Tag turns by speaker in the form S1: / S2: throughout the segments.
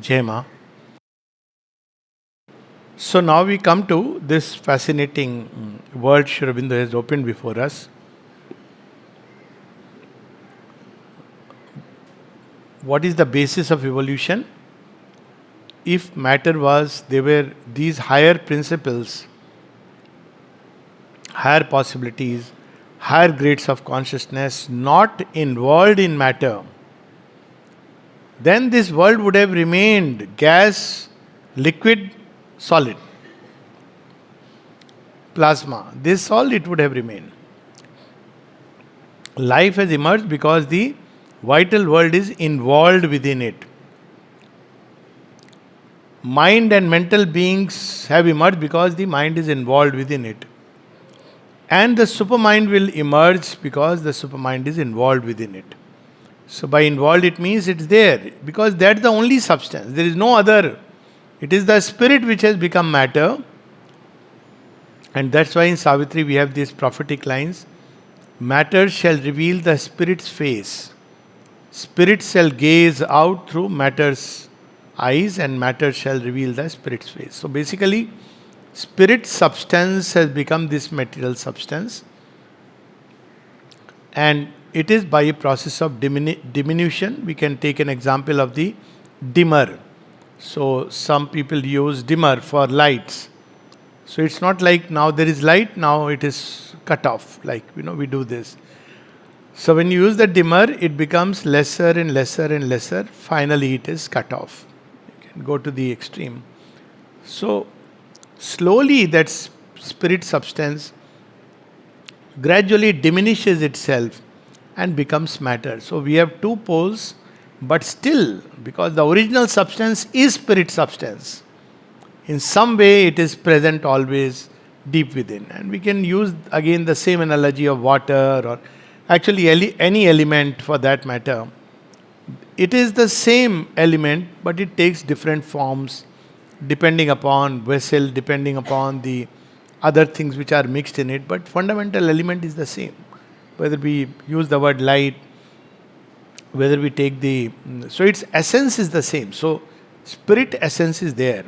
S1: Jema. So now we come to this fascinating world Sri Aurobindo has opened before us. What is the basis of evolution? If matter was, there were these higher principles, higher possibilities, higher grades of consciousness not involved in matter, then this world would have remained gas, liquid, solid, plasma. This all it would have remained. Life has emerged because the vital world is involved within it. Mind and mental beings have emerged because the mind is involved within it. And the supermind will emerge because the supermind is involved within it. So by involved it means it's there because that's the only substance. There is no other. It is the spirit which has become matter. And that's why in Savitri we have these prophetic lines. Matter shall reveal the spirit's face. Spirit shall gaze out through matter's eyes and matter shall reveal the spirit's face. So basically, spirit substance has become this material substance. And it is by a process of diminution. We can take an example of the dimmer. So some people use dimmer for lights. So it's not like now there is light, now it is cut off. Like, we do this. So when you use the dimmer, it becomes lesser and lesser and lesser. Finally, it is cut off. You can go to the extreme. So slowly that spirit substance gradually diminishes itself and becomes matter. So we have two poles, but still, because the original substance is spirit substance, in some way it is present always deep within. And we can use again the same analogy of water or actually any element for that matter. It is the same element, but it takes different forms depending upon vessel, depending upon the other things which are mixed in it. But fundamental element is the same. Whether we use the word light, whether we take so its essence is the same. So spirit essence is there.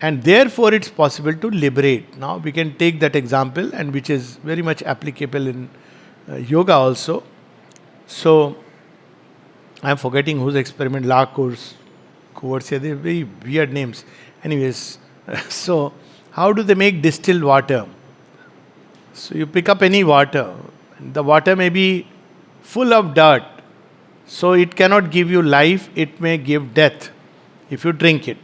S1: And therefore it's possible to liberate. Now we can take that example, and which is very much applicable in yoga also. So I am forgetting whose experiment, La Course, they're very weird names. Anyways, so how do they make distilled water? So you pick up any water. The water may be full of dirt. So it cannot give you life, it may give death if you drink it.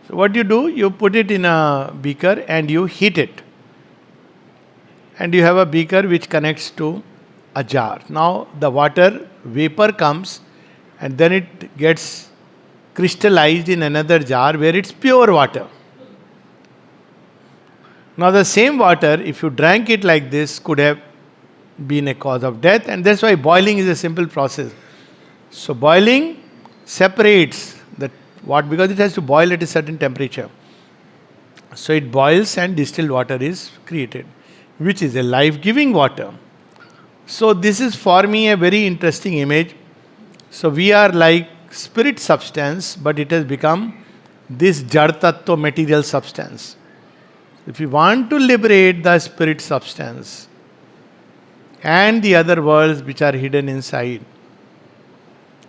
S1: So what do? You put it in a beaker and you heat it. And you have a beaker which connects to a jar. Now the water vapor comes and then it gets crystallized in another jar where it's pure water. Now the same water, if you drank it like this, could have been a cause of death, and that's why boiling is a simple process. So boiling separates because it has to boil at a certain temperature. So it boils and distilled water is created, which is a life-giving water. So this is for me a very interesting image. So we are like spirit substance, but it has become this Jad Tattva material substance. If you want to liberate the spirit substance and the other worlds which are hidden inside,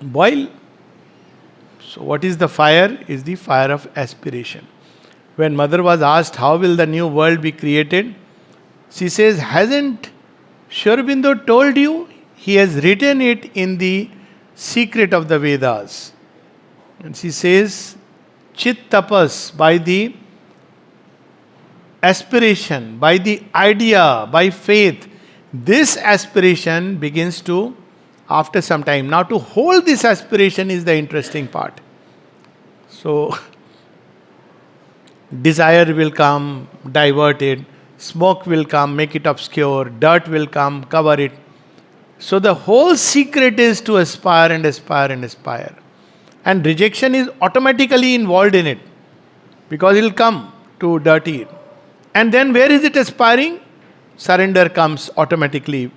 S1: boil. So what is the fire? Is the fire of aspiration. When mother was asked how will the new world be created, she says, hasn't Sri Aurobindo told you? He has written it in the secret of the Vedas. And she says, Chit tapas, by the aspiration, by the idea, by faith, this aspiration begins to, after some time. Now to hold this aspiration is the interesting part. So, desire will come, divert it. Smoke will come, make it obscure. Dirt will come, cover it. So the whole secret is to aspire and aspire and aspire. And rejection is automatically involved in it. Because it will come to dirty it. And then where is it aspiring? Surrender comes automatically.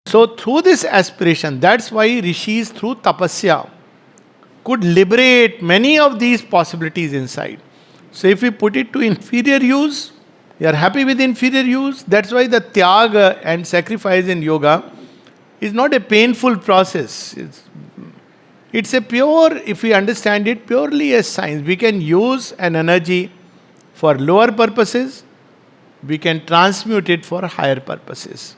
S1: So through this aspiration, that's why rishis through tapasya could liberate many of these possibilities inside. So if we put it to inferior use, we are happy with inferior use. That's why the tyaga and sacrifice in yoga is not a painful process. It's a pure, if we understand it purely as science, we can use an energy for lower purposes, we can transmute it for higher purposes.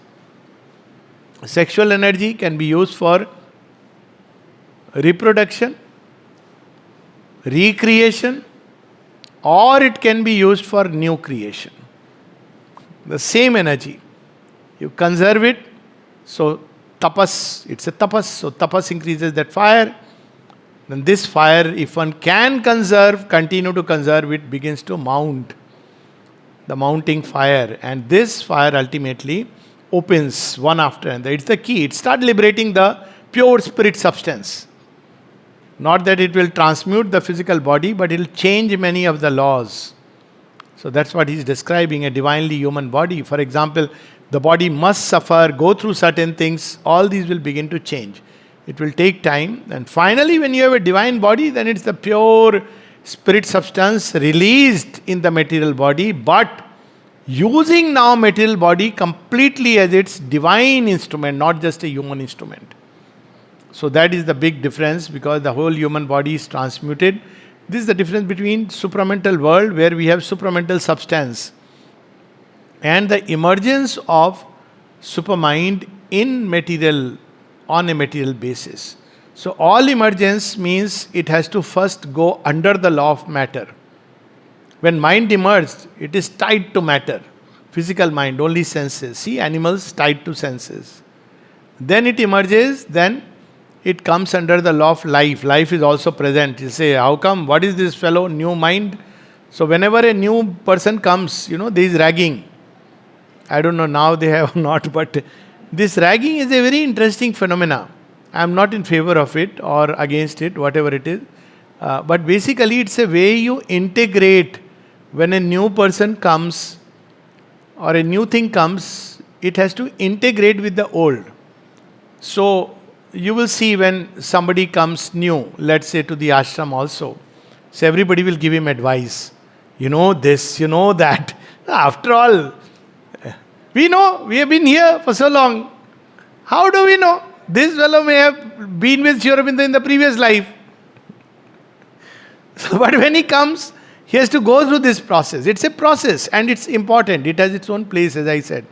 S1: Sexual energy can be used for reproduction, recreation, or it can be used for new creation. The same energy. You conserve it, so tapas, it's a tapas, so tapas increases that fire. Then this fire, if one can conserve, continue to conserve, it begins to mount. The mounting fire. And this fire ultimately opens one after another. It's the key. It starts liberating the pure spirit substance. Not that it will transmute the physical body, but it will change many of the laws. So that's what he's describing, a divinely human body. For example, the body must suffer, go through certain things. All these will begin to change. It will take time. And finally, when you have a divine body, then it's the pure spirit substance released in the material body, but using now material body completely as its divine instrument, not just a human instrument. So that is the big difference, because the whole human body is transmuted. This is the difference between supramental world, where we have supramental substance, and the emergence of supermind in material, on a material basis. So all emergence means it has to first go under the law of matter. When mind emerged, it is tied to matter. Physical mind, only senses. See, animals tied to senses. Then it emerges, then it comes under the law of life. Life is also present. You say, how come? What is this fellow? New mind? So whenever a new person comes, there is ragging. I don't know, now they have not, but this ragging is a very interesting phenomena. I am not in favor of it or against it, whatever it is. But basically it's a way you integrate. When a new person comes or a new thing comes, it has to integrate with the old. So you will see when somebody comes new, let's say to the ashram also, so everybody will give him advice. You know this, you know that. After all, we know, we have been here for so long. How do we know? This fellow may have been with Sri Aurobindo in the previous life. But when he comes, he has to go through this process. It's a process and it's important. It has its own place, as I said.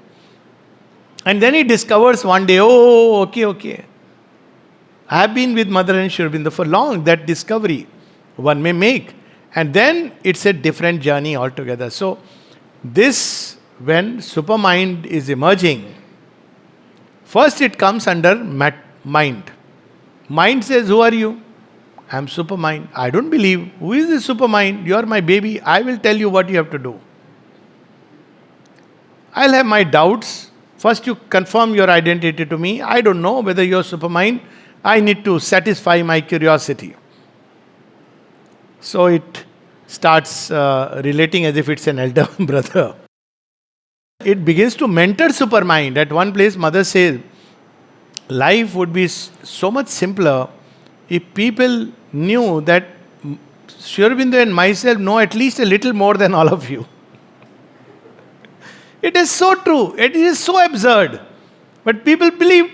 S1: And then he discovers one day, oh, okay. I have been with Mother and Sri Aurobindo for long. That discovery one may make. And then it's a different journey altogether. So this, when supermind is emerging, first it comes under mind. Mind says, who are you? I am supermind. I don't believe. Who is this supermind? You are my baby. I will tell you what you have to do. I'll have my doubts. First you confirm your identity to me. I don't know whether you are supermind. I need to satisfy my curiosity. So it starts relating as if it's an elder brother. It begins to mentor supermind. At one place, Mother says, life would be so much simpler if people knew that Sri Aurobindo and myself know at least a little more than all of you. It is so true. It is so absurd. But people believe.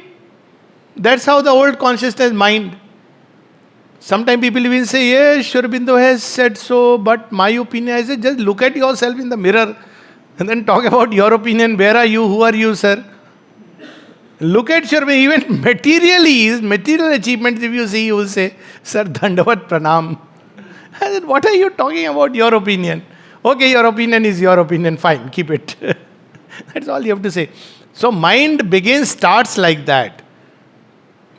S1: That's how the old consciousness mind. Sometimes people even say, yes, Sri Aurobindo has said so, but my opinion, I say, just look at yourself in the mirror and then talk about your opinion. Where are you? Who are you, sir? Look at Sri Aurobindo. Even materially, his material achievements, if you see, you will say, sir, Dandavat Pranam. I said, what are you talking about, your opinion? Okay, your opinion is your opinion. Fine, keep it. That's all you have to say. So mind starts like that.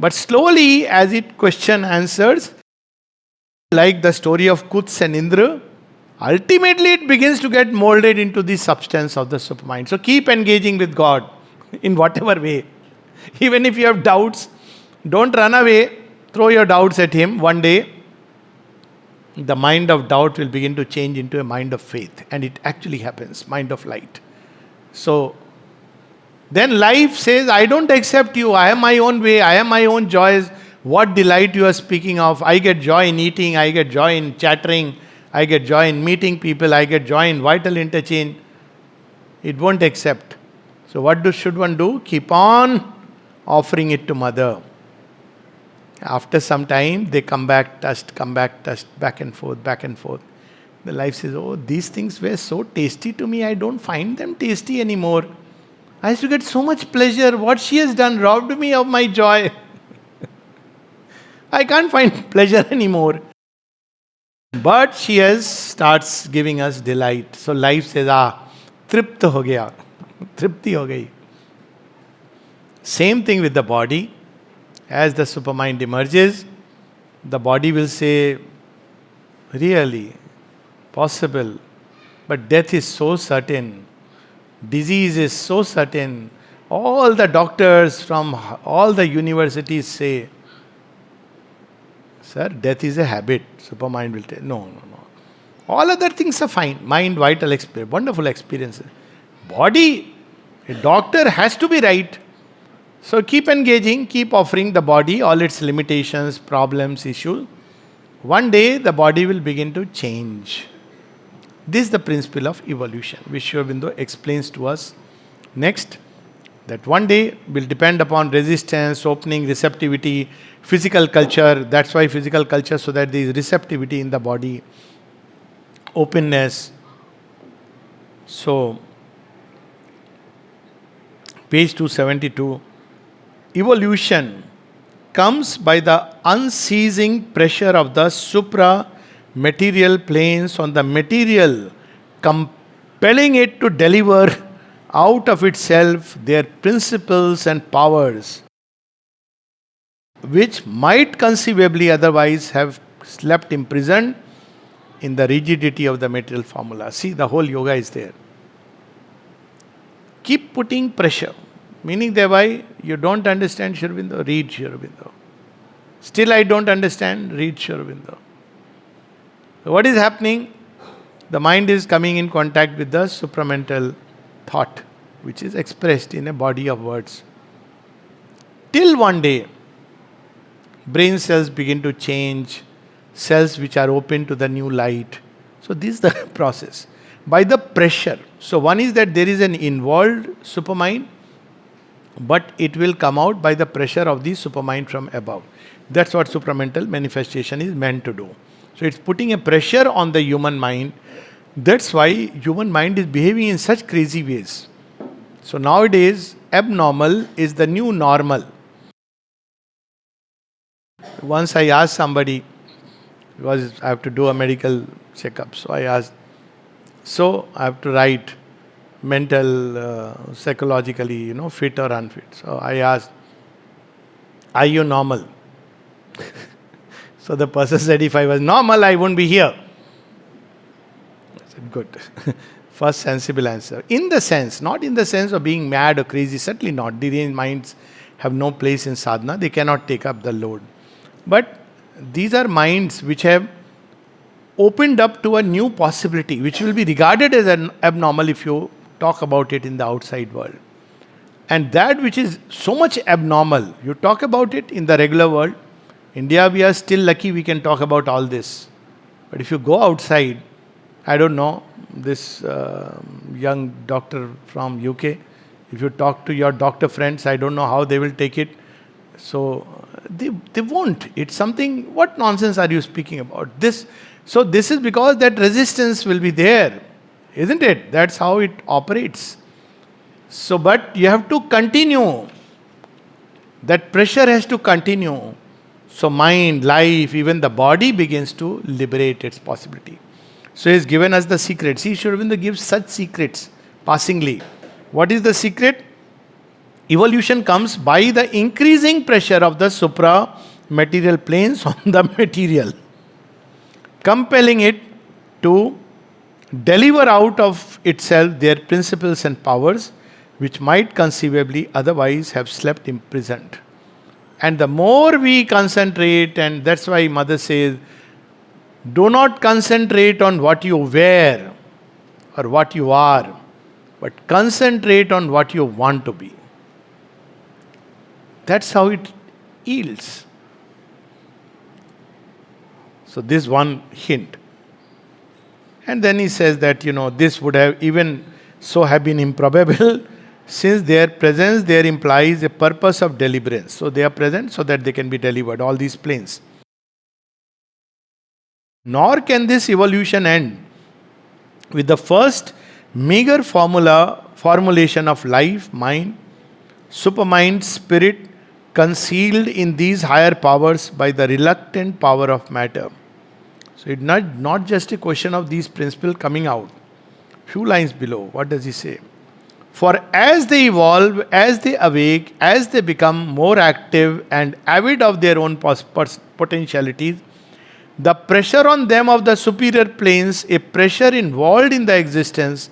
S1: But slowly, as it answers, like the story of Kuts and Indra, ultimately it begins to get molded into the substance of the supermind. So keep engaging with God in whatever way. Even if you have doubts, don't run away. Throw your doubts at Him. One day, the mind of doubt will begin to change into a mind of faith. And it actually happens, mind of light. So, then life says, I don't accept you. I have my own way. I have my own joys. What delight you are speaking of? I get joy in eating, I get joy in chattering, I get joy in meeting people, I get joy in vital interchange. It won't accept. So what should one do? Keep on offering it to mother. After some time, they come back, touched, back and forth, back and forth. The life says, oh, these things were so tasty to me, I don't find them tasty anymore. I used to get so much pleasure. What she has done robbed me of my joy. I can't find pleasure anymore. But she starts giving us delight. So life says, tripta ho gaya. Tripti ho gayi. Same thing with the body. As the supermind emerges, the body will say, really, possible. But death is so certain. Disease is so certain. All the doctors from all the universities say, sir, death is a habit. Supermind will tell, no. All other things are fine. Mind, vital experience, wonderful experiences. Body, a doctor has to be right. So keep engaging, keep offering the body all its limitations, problems, issues. One day the body will begin to change. This is the principle of evolution, which Sri Aurobindo explains to us next. That one day will depend upon resistance, opening, receptivity, physical culture. That's why physical culture, so that there is receptivity in the body, openness. So, page 272. Evolution comes by the unceasing pressure of the supra-material planes on the material, compelling it to deliver out of itself their principles and powers, which might conceivably otherwise have slept imprisoned in the rigidity of the material formula. See, the whole yoga is there. Keep putting pressure. Meaning thereby, you don't understand Sri Aurobindo, read Sri Aurobindo. Still I don't understand, read Sri Aurobindo. So what is happening? The mind is coming in contact with the supramental thought, which is expressed in a body of words. Till one day, brain cells begin to change, cells which are open to the new light. So this is the process. By the pressure. So one is that there is an involved supermind, but it will come out by the pressure of the supermind from above. That's what supramental manifestation is meant to do. So it's putting a pressure on the human mind. That's why human mind is behaving in such crazy ways. So nowadays, abnormal is the new normal. Once I asked somebody, because I have to do a medical checkup, so I asked, so I have to write mental, psychologically, fit or unfit. So I asked, are you normal? So the person said, if I was normal, I wouldn't be here. I said, good. First sensible answer. In the sense, not in the sense of being mad or crazy, certainly not. Deranged minds have no place in sadhana, they cannot take up the load. But these are minds which have opened up to a new possibility, which will be regarded as an abnormal if you talk about it in the outside world. And that which is so much abnormal, you talk about it in the regular world. India, we are still lucky we can talk about all this. But if you go outside, I don't know, this young doctor from UK, if you talk to your doctor friends, I don't know how they will take it. So they won't. It's something, what nonsense are you speaking about? So this is because that resistance will be there. Isn't it? That's how it operates. So, but you have to continue. That pressure has to continue. So mind, life, even the body begins to liberate its possibility. So he has given us the secret. See, Sri Aurobindo gives such secrets passingly. What is the secret? Evolution comes by the increasing pressure of the supra-material planes on the material, compelling it to deliver out of itself their principles and powers, which might conceivably otherwise have slept imprisoned. And the more we concentrate, and that's why Mother says, do not concentrate on what you wear or what you are, but concentrate on what you want to be. That's how it yields. So this one hint. And then he says that, this would have even so have been improbable, since their presence there implies a purpose of deliverance. So they are present so that they can be delivered, all these planes. Nor can this evolution end with the first meager formulation of life, mind, supermind, spirit, concealed in these higher powers by the reluctant power of matter. So it's not just a question of these principles coming out. Few lines below, what does he say? For as they evolve, as they awake, as they become more active and avid of their own potentialities, the pressure on them of the superior planes, a pressure involved in the existence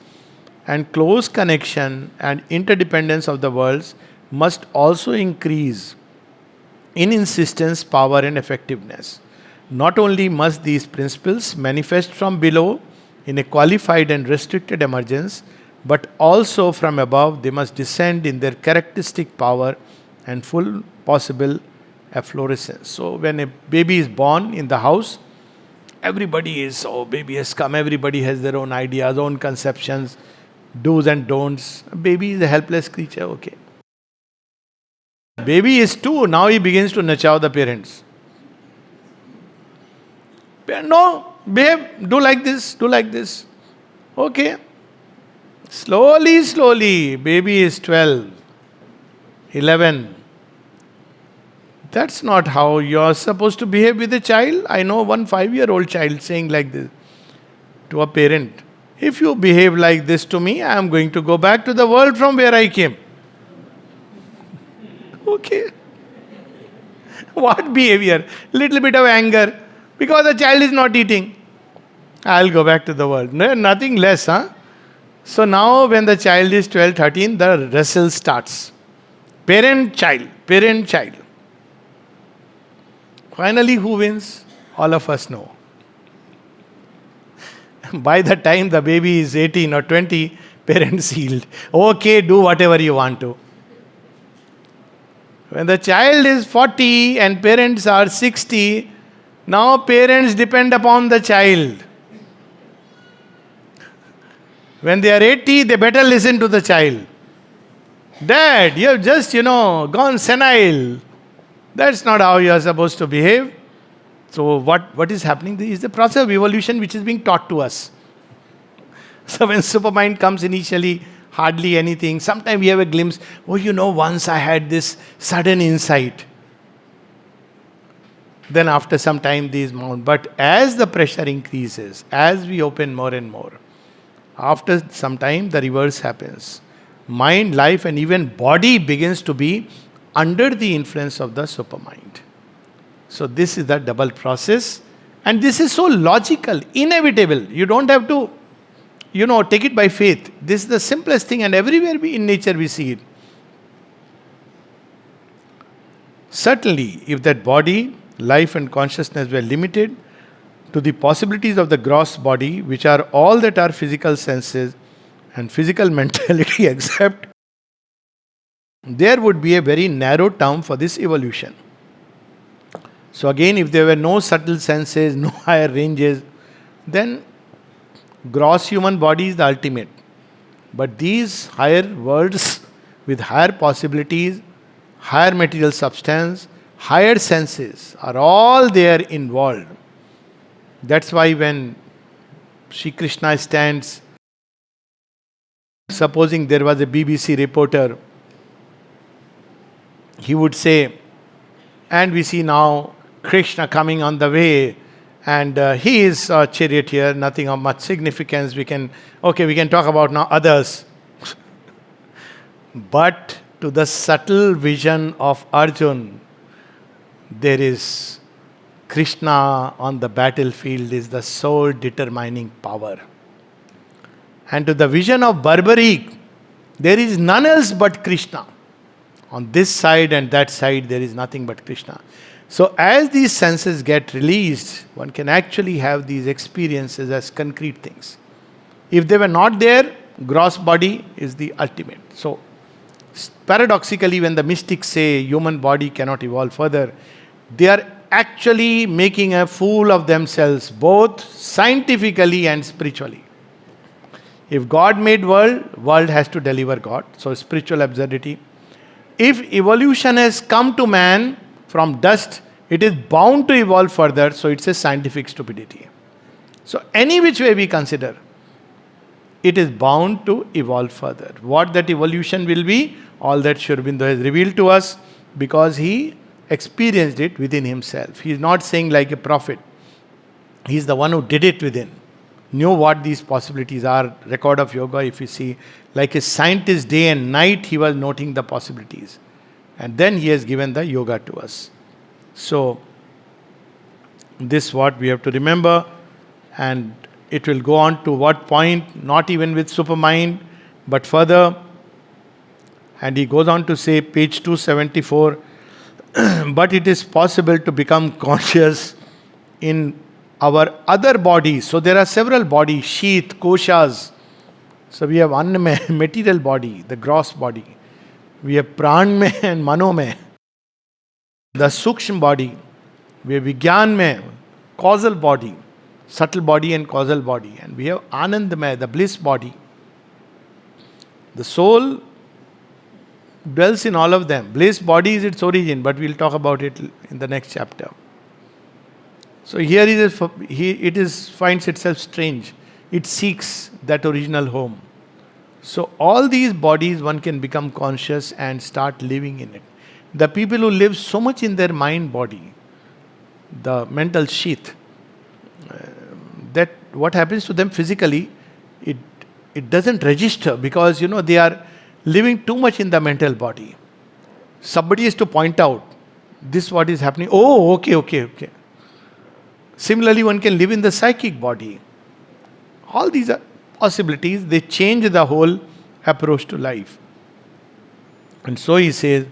S1: and close connection and interdependence of the worlds, must also increase in insistence, power, and effectiveness. Not only must these principles manifest from below in a qualified and restricted emergence, but also from above they must descend in their characteristic power and full possible efflorescence. So when a baby is born in the house, everybody is, oh, baby has come, everybody has their own ideas, own conceptions, do's and don'ts. A baby is a helpless creature, okay. Baby is 2, now he begins to nurture the parents. No, behave, do like this, do like this. Okay. Slowly, baby is 12, 11. That's not how you're supposed to behave with a child. I know one 5-year-old child saying like this to a parent. If you behave like this to me, I am going to go back to the world from where I came. Okay. What behavior? Little bit of anger. Because the child is not eating. I'll go back to the world. No, nothing less, huh? So now when the child is 12, 13, the wrestle starts. Parent, child. Parent, child. Finally, who wins? All of us know. By the time the baby is 18 or 20, parents healed. Okay, do whatever you want to. When the child is 40 and parents are 60, now parents depend upon the child. When they are 80, they better listen to the child. Dad, you have just, gone senile. That's not how you are supposed to behave. So what is happening? This is the process of evolution which is being taught to us. So when supermind comes initially, hardly anything. Sometimes we have a glimpse. Oh, once I had this sudden insight. Then after some time these mount. But as the pressure increases, as we open more and more, after some time the reverse happens. Mind, life and even body begins to be under the influence of the supermind. So this is the double process. And this is so logical, inevitable. You don't have to, take it by faith. This is the simplest thing and everywhere in nature we see it. Certainly, if that body, life and consciousness were limited to the possibilities of the gross body, which are all that are physical senses and physical mentality except, there would be a very narrow term for this evolution. So again, if there were no subtle senses, no higher ranges, then gross human body is the ultimate. But these higher worlds with higher possibilities, higher material substance, higher senses are all there involved. That's why when Sri Krishna stands, supposing there was a BBC reporter, he would say, and we see now Krishna coming on the way, and he is a charioteer, nothing of much significance. We can talk about now others. But to the subtle vision of Arjun, there is Krishna on the battlefield is the sole determining power. And to the vision of Barbaric, there is none else but Krishna. On this side and that side, there is nothing but Krishna. So as these senses get released, one can actually have these experiences as concrete things. If they were not there, gross body is the ultimate. So paradoxically, when the mystics say human body cannot evolve further, they are actually making a fool of themselves, both scientifically and spiritually. If God made world has to deliver God. So spiritual absurdity. If evolution has come to man from dust, it is bound to evolve further, so it's a scientific stupidity. So any which way we consider, it is bound to evolve further. What that evolution will be, all that Sri Aurobindo has revealed to us, because he experienced it within himself. He is not saying like a prophet. He is the one who did it within. Knew what these possibilities are. Record of yoga, if you see, like a scientist, day and night he was noting the possibilities. And then he has given the yoga to us. So, this what we have to remember. And it will go on to what point, not even with supermind, but further. And he goes on to say, page 274, but it is possible to become conscious in our other bodies. So there are several bodies, sheath, koshas. So we have annamay, material body, the gross body. We have pranmay and manomay, the sukshma body. We have vijnanmay, causal body, subtle body and causal body. And we have anandamay, the bliss body. The soul dwells in all of them. Bliss body is its origin, but we'll talk about it in the next chapter. So here it finds itself strange. It seeks that original home. So all these bodies one can become conscious and start living in it. The people who live so much in their mind body, the mental sheath, that what happens to them physically, it doesn't register, because they are living too much in the mental body. Somebody is to point out this what is happening. Oh, okay. Similarly, one can live in the psychic body. All these are possibilities. They change the whole approach to life. And so he says,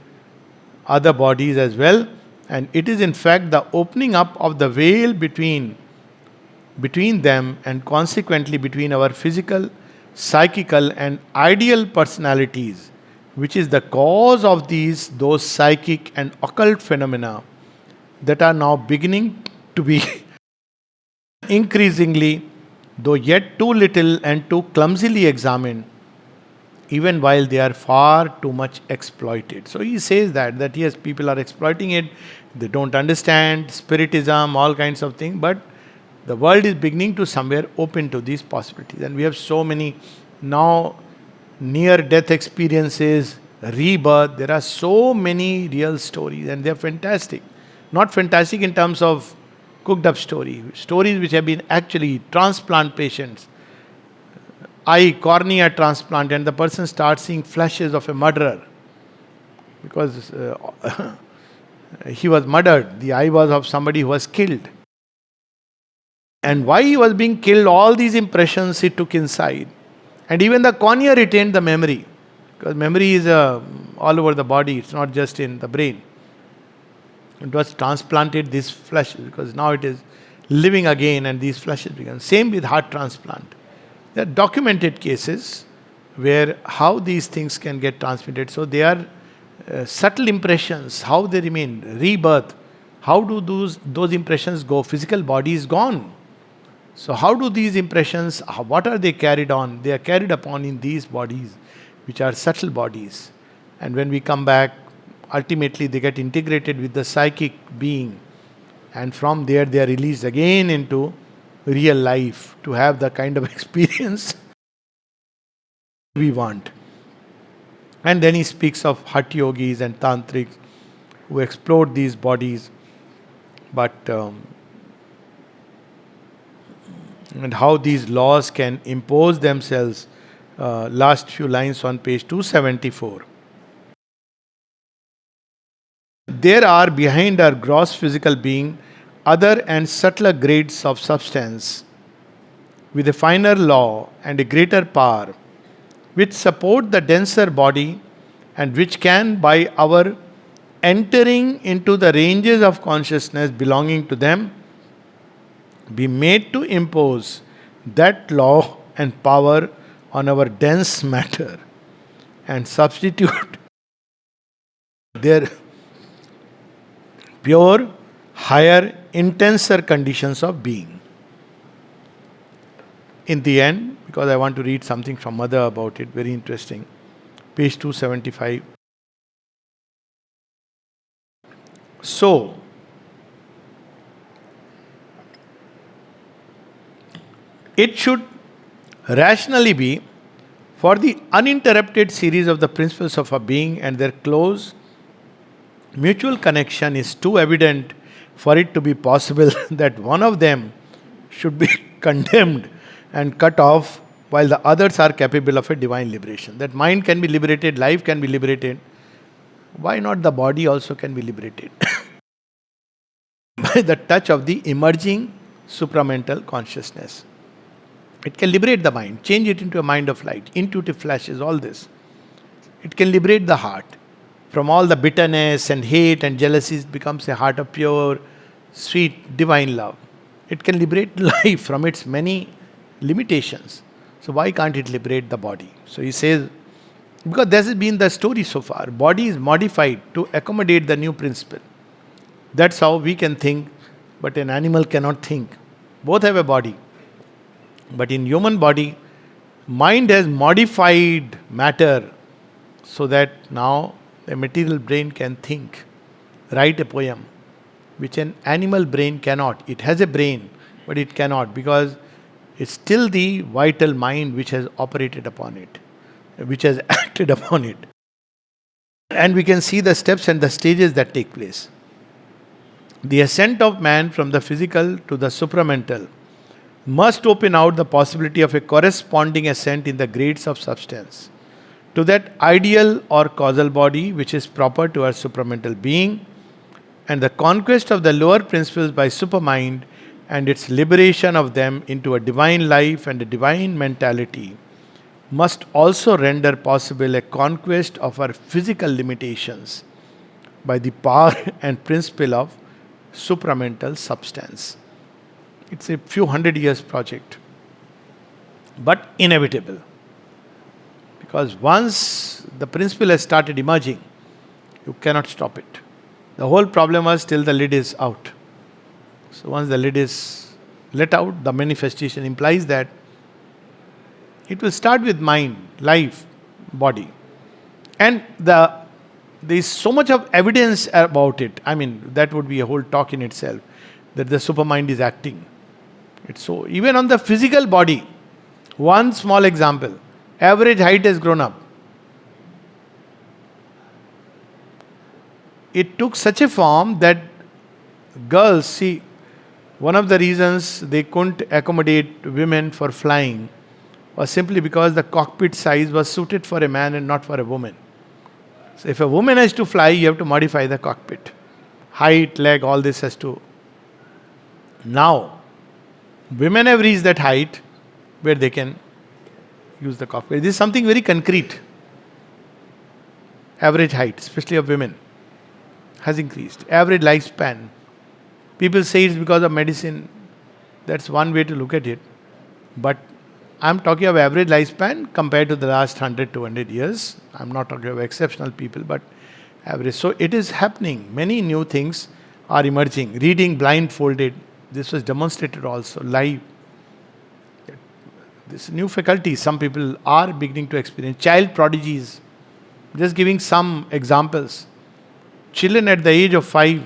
S1: other bodies as well. And it is in fact the opening up of the veil between them, and consequently between our physical, psychical and ideal personalities, which is the cause of those psychic and occult phenomena that are now beginning to be increasingly, though yet too little and too clumsily examined, even while they are far too much exploited. So he says that yes, people are exploiting it, they don't understand, spiritism, all kinds of things, but the world is beginning to somewhere open to these possibilities. And we have so many now near-death experiences, rebirth. There are so many real stories and they are fantastic. Not fantastic in terms of cooked up stories which have been actually transplant patients, eye cornea transplant, and the person starts seeing flashes of a murderer because he was murdered. The eye was of somebody who was killed. And why he was being killed, all these impressions he took inside. And even the cornea retained the memory. Because memory is all over the body, it's not just in the brain. It was transplanted, these flashes, because now it is living again and these flashes become. Same with heart transplant. There are documented cases where how these things can get transmitted. So they are subtle impressions, how they remain, rebirth. How do those impressions go? Physical body is gone. So how do these impressions, what are they carried on? They are carried upon in these bodies, which are subtle bodies. And when we come back, ultimately they get integrated with the psychic being. And from there they are released again into real life to have the kind of experience we want. And then he speaks of Hatha yogis and tantrics who explored these bodies, but and how these laws can impose themselves. Last few lines on page 274. There are behind our gross physical being other and subtler grades of substance with a finer law and a greater power, which support the denser body and which can, by our entering into the ranges of consciousness belonging to them, be made to impose that law and power on our dense matter and substitute their pure, higher, intenser conditions of being. In the end, because I want to read something from Mother about it, very interesting. Page 275. So, it should rationally be for the uninterrupted series of the principles of a being and their close mutual connection is too evident for it to be possible that one of them should be condemned and cut off while the others are capable of a divine liberation. That mind can be liberated, life can be liberated. Why not the body also can be liberated? By the touch of the emerging supramental consciousness. It can liberate the mind, change it into a mind of light, intuitive flashes, all this. It can liberate the heart. From all the bitterness and hate and jealousy, it becomes a heart of pure, sweet, divine love. It can liberate life from its many limitations. So why can't it liberate the body? So he says, because this has been the story so far. Body is modified to accommodate the new principle. That's how we can think, but an animal cannot think. Both have a body. But in human body, mind has modified matter so that now a material brain can think, write a poem, which an animal brain cannot. It has a brain, but it cannot because it's still the vital mind which has operated upon it, which has acted upon it. And we can see the steps and the stages that take place. The ascent of man from the physical to the supramental must open out the possibility of a corresponding ascent in the grades of substance to that ideal or causal body which is proper to our supramental being, and the conquest of the lower principles by supermind and its liberation of them into a divine life and a divine mentality must also render possible a conquest of our physical limitations by the power and principle of supramental substance. It's a few hundred years project, but inevitable. Because once the principle has started emerging, you cannot stop it. The whole problem was till the lid is out. So once the lid is let out, the manifestation implies that it will start with mind, life, body. And there is so much of evidence about it. I mean, that would be a whole talk in itself, that the supermind is acting. It's so, even on the physical body, one small example, average height has grown up. It took such a form that girls, see, one of the reasons they couldn't accommodate women for flying was simply because the cockpit size was suited for a man and not for a woman. So if a woman has to fly, you have to modify the cockpit. Height, leg, all this has to. Now, women have reached that height where they can use the cockpit. This is something very concrete. Average height, especially of women, has increased. Average lifespan. People say it's because of medicine. That's one way to look at it. But I'm talking of average lifespan compared to the last 100, 200 years. I'm not talking of exceptional people, but average. So it is happening. Many new things are emerging. Reading blindfolded. This was demonstrated also live. This new faculty, some people are beginning to experience. Child prodigies. Just giving some examples. Children at the age of 5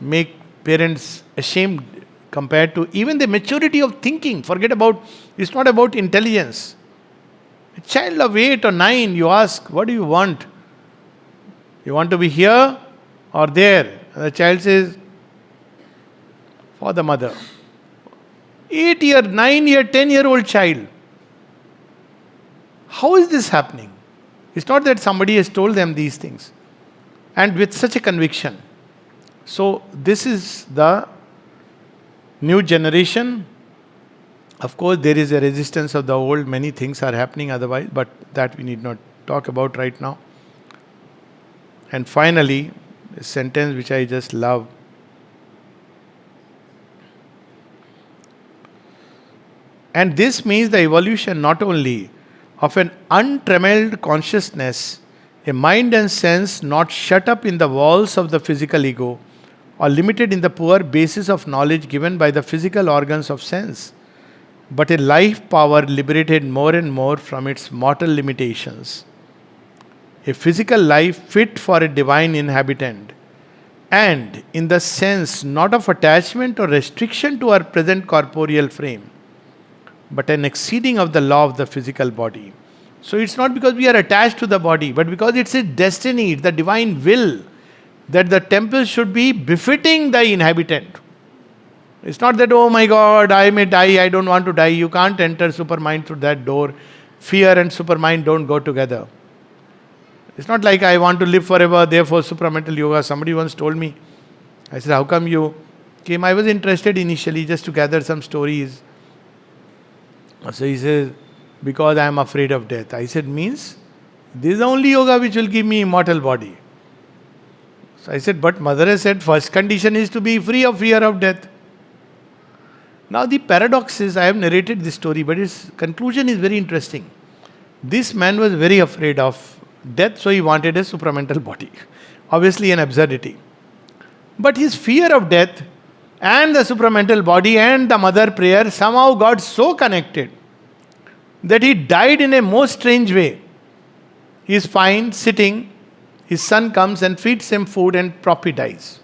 S1: make parents ashamed compared to even the maturity of thinking. Forget about, it's not about intelligence. A child of 8 or 9, you ask, what do you want? You want to be here or there? And the child says, for the mother. 8-year, 9-year, 10-year-old child. How is this happening? It's not that somebody has told them these things. And with such a conviction. So this is the new generation. Of course, there is a resistance of the old. Many things are happening otherwise, but that we need not talk about right now. And finally, a sentence which I just love. And this means the evolution not only of an untrammeled consciousness, a mind and sense not shut up in the walls of the physical ego, or limited in the poor basis of knowledge given by the physical organs of sense, but a life power liberated more and more from its mortal limitations. A physical life fit for a divine inhabitant, and in the sense not of attachment or restriction to our present corporeal frame, but an exceeding of the law of the physical body. So it's not because we are attached to the body, but because it's a destiny, it's the divine will that the temple should be befitting the inhabitant. It's not that, oh my God, I may die, I don't want to die. You can't enter supermind through that door. Fear and supermind don't go together. It's not like I want to live forever, therefore supramental yoga. Somebody once told me, I said, how come you came? I was interested initially just to gather some stories. So he says, because I am afraid of death. I said, means? This is the only yoga which will give me immortal body. So I said, but Mother has said first condition is to be free of fear of death. Now the paradox is, I have narrated this story, but its conclusion is very interesting. This man was very afraid of death, so he wanted a supramental body. Obviously an absurdity. But his fear of death and the supramental body and the mother prayer somehow got so connected that he died in a most strange way. He is fine, sitting, his son comes and feeds him food and prop he dies.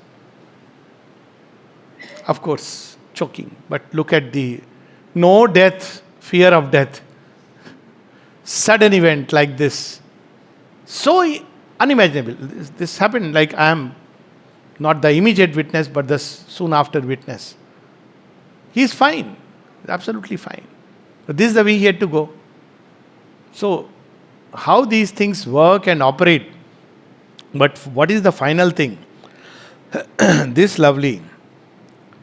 S1: Of course, choking. But look at the no death, fear of death. Sudden event like this. So unimaginable. This happened like I am not the immediate witness, but the soon after witness. He is fine, absolutely fine. But this is the way he had to go. So, how these things work and operate. But what is the final thing? This lovely.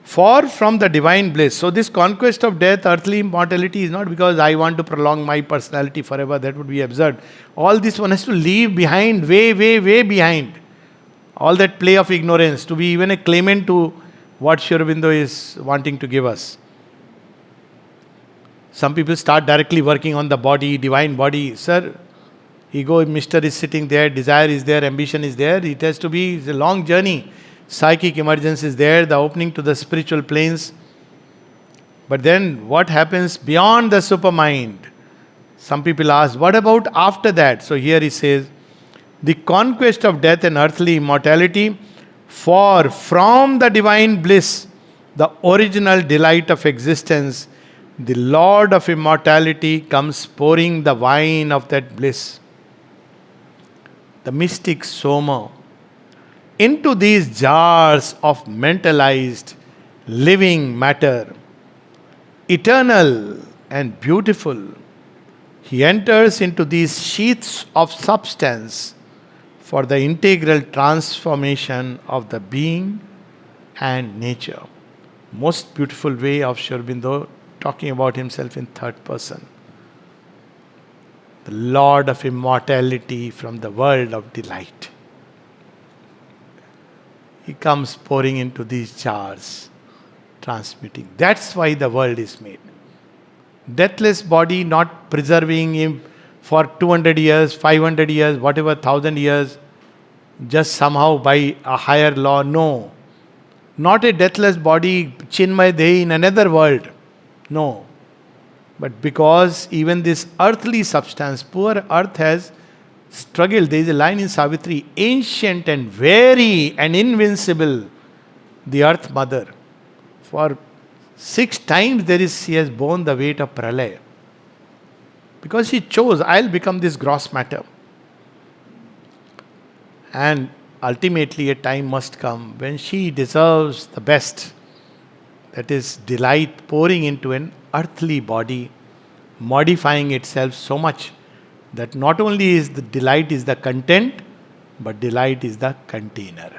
S1: For from the divine bliss. So this conquest of death, earthly immortality is not because I want to prolong my personality forever. That would be absurd. All this one has to leave behind, way, way, way behind. All that play of ignorance, to be even a claimant to what Sri Aurobindo is wanting to give us. Some people start directly working on the body, divine body. Sir, ego, Mr. is sitting there, desire is there, ambition is there. It has to be a long journey. Psychic emergence is there, the opening to the spiritual planes. But then what happens beyond the supermind? Some people ask, what about after that? So here he says, the conquest of death and earthly immortality, for from the divine bliss, the original delight of existence, the Lord of immortality comes pouring the wine of that bliss. The mystic Soma, into these jars of mentalized living matter, eternal and beautiful, he enters into these sheaths of substance for the integral transformation of the being and nature. Most beautiful way of Sri Aurobindo talking about himself in third person. The Lord of immortality from the world of delight. He comes pouring into these jars, transmuting. That's why the world is made. Deathless body, not preserving him for 200 years, 500 years, whatever, 1000 years, just somehow by a higher law. No. Not a deathless body, Chinmay Dehi in another world. No. But because even this earthly substance, poor earth has struggled. There is a line in Savitri, ancient and very and invincible, the earth mother. For 6 times she has borne the weight of pralaya. Because she chose, I'll become this gross matter. And ultimately a time must come when she deserves the best. That is delight pouring into an earthly body, modifying itself so much that not only is the delight is the content, but delight is the container.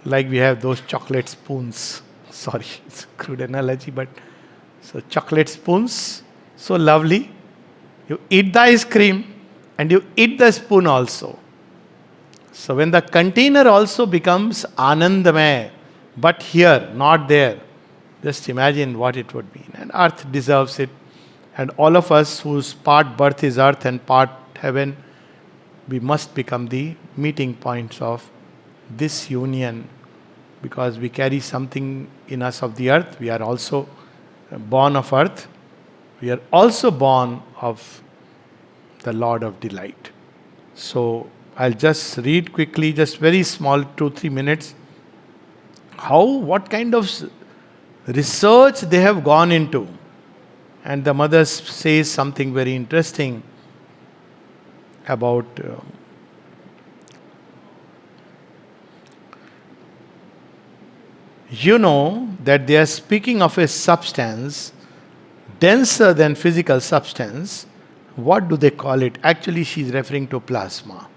S1: Like we have those chocolate spoons. Sorry, it's a crude analogy, but so chocolate spoons, so lovely. You eat the ice cream and you eat the spoon also. So when the container also becomes Anandamaya, but here, not there, just imagine what it would be. And earth deserves it. And all of us whose part birth is earth and part heaven, we must become the meeting points of this union because we carry something in us of the earth. We are also born of earth. We are also born of the Lord of delight. So I'll just read quickly, just very small, 2-3 minutes, what kind of research they have gone into. And the mother says something very interesting about that they are speaking of a substance denser than physical substance. What do they call it? Actually, she is referring to plasma,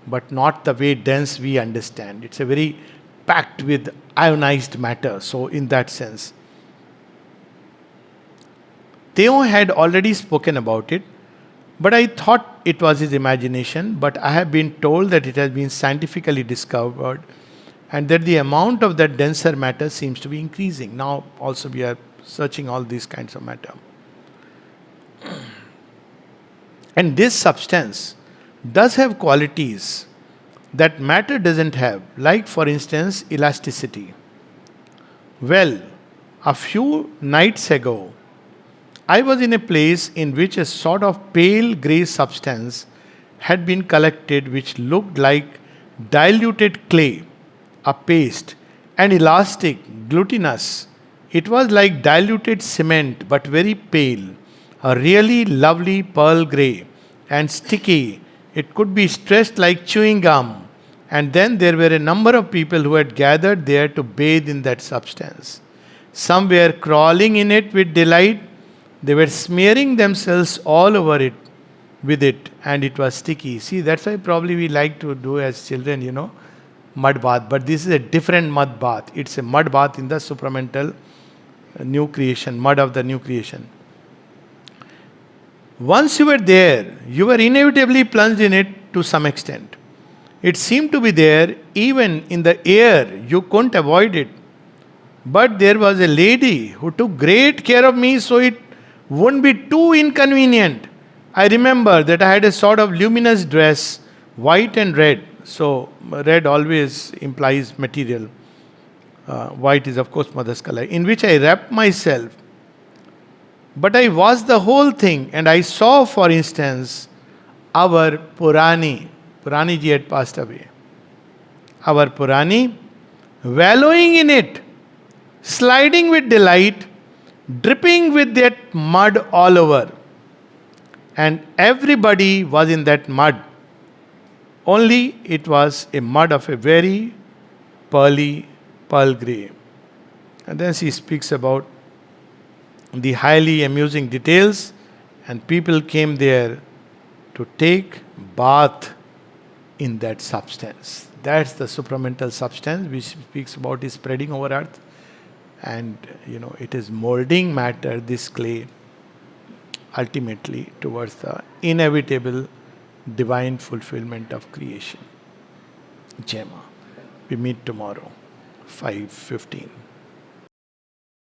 S1: but not the way dense we understand. It's a very packed with ionized matter. So in that sense, Theo had already spoken about it, but I thought it was his imagination. But I have been told that it has been scientifically discovered and that the amount of that denser matter seems to be increasing. Now also we are searching all these kinds of matter. And this substance does have qualities that matter doesn't have, like for instance elasticity. Well, a few nights ago, I was in a place in which a sort of pale grey substance had been collected which looked like diluted clay, a paste, and elastic, glutinous. It was like diluted cement but very pale, a really lovely pearl grey and sticky. It could be stretched like chewing gum. And then there were a number of people who had gathered there to bathe in that substance. Some were crawling in it with delight. They were smearing themselves all over it with it, and it was sticky. See, that's why probably we like to do as children, mud bath. But this is a different mud bath. It's a mud bath in the supramental new creation, mud of the new creation. Once you were there, you were inevitably plunged in it to some extent. It seemed to be there even in the air. You couldn't avoid it. But there was a lady who took great care of me so it wouldn't be too inconvenient. I remember that I had a sort of luminous dress, white and red. So red always implies material. White is of course mother's color, in which I wrapped myself. But I watched the whole thing and I saw, for instance, our Purani ji had passed away. Our Purani wallowing in it, sliding with delight, dripping with that mud all over. And everybody was in that mud. Only it was a mud of a very pearl grey. And then she speaks about the highly amusing details, and people came there to take bath in that substance. That's the supramental substance which speaks about is spreading over earth. And it is molding matter, this clay, ultimately towards the inevitable divine fulfillment of creation. Jema. We meet tomorrow, 5:15.